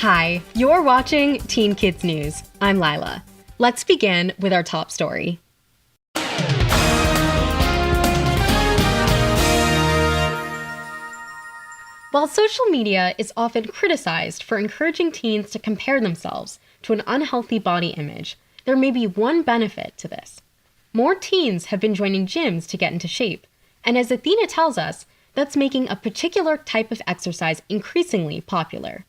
Hi, you're watching Teen Kids News. I'm Lila. Let's begin with our top story. While social media is often criticized for encouraging teens to compare themselves to an unhealthy body image, there may be one benefit to this. More teens have been joining gyms to get into shape, and as Athena tells us, that's making a particular type of exercise increasingly popular.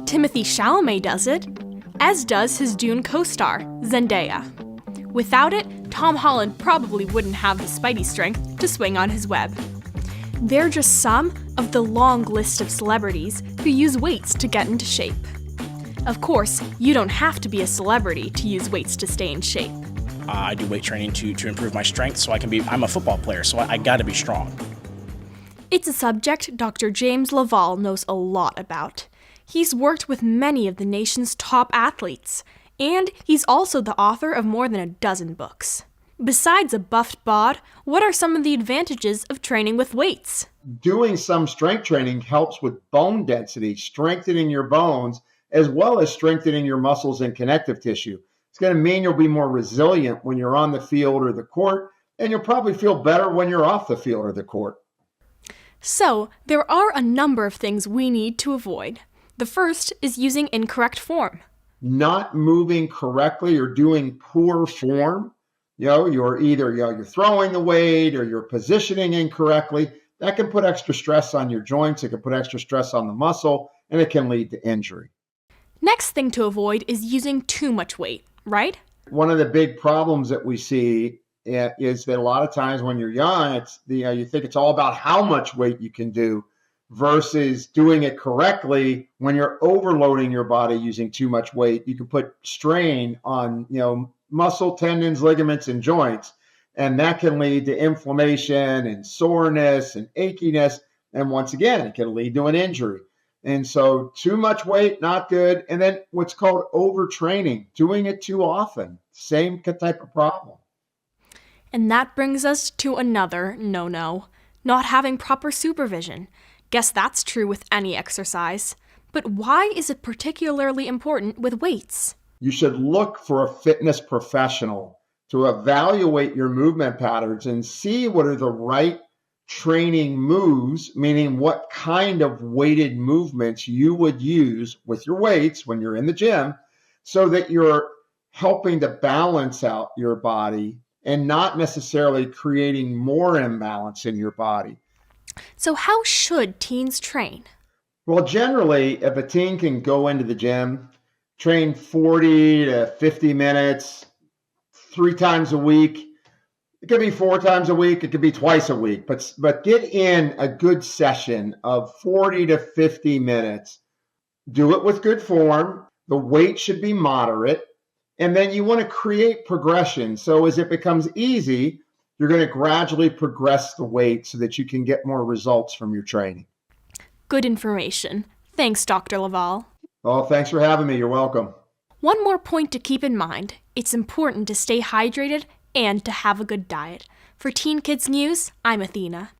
Timothée Chalamet does it, as does his Dune co-star, Zendaya. Without it, Tom Holland probably wouldn't have the Spidey strength to swing on his web. They're just some of the long list of celebrities who use weights to get into shape. Of course, you don't have to be a celebrity to use weights to stay in shape. I do weight training to improve my strength so I'm a football player, so I gotta be strong. It's a subject Dr. James LaValle knows a lot about. He's worked with many of the nation's top athletes, and he's also the author of more than a dozen books. Besides a buffed bod, what are some of the advantages of training with weights? Doing some strength training helps with bone density, strengthening your bones, as well as strengthening your muscles and connective tissue. It's going to mean you'll be more resilient when you're on the field or the court, and you'll probably feel better when you're off the field or the court. So, there are a number of things we need to avoid. The first is using incorrect form. Not moving correctly or doing poor form. You're either you're throwing the weight or you're positioning incorrectly. That can put extra stress on your joints. It can put extra stress on the muscle, and it can lead to injury. Next thing to avoid is using too much weight, right? One of the big problems that we see is that a lot of times when you're young, you think it's all about how much weight you can do versus doing it correctly. When you're overloading your body using too much weight, you can put strain on, muscle, tendons, ligaments, and joints. And that can lead to inflammation and soreness and achiness. And once again, it can lead to an injury. And so too much weight, not good. And then what's called overtraining, doing it too often, same type of problem. And that brings us to another no-no, not having proper supervision. Guess that's true with any exercise. But why is it particularly important with weights? You should look for a fitness professional to evaluate your movement patterns and see what are the right training moves, meaning what kind of weighted movements you would use with your weights when you're in the gym so that you're helping to balance out your body and not necessarily creating more imbalance in your body. So how should teens train? Well, generally, if a teen can go into the gym, train 40 to 50 minutes, 3 times a week. It could be 4 times a week. It could be twice a week. But get in a good session of 40 to 50 minutes. Do it with good form. The weight should be moderate. And then you want to create progression. So as it becomes easy, you're going to gradually progress the weight so that you can get more results from your training. Good information. Thanks, Dr. LaValle. Oh, thanks for having me. You're welcome. One more point to keep in mind. It's important to stay hydrated and to have a good diet. For Teen Kids News, I'm Athena.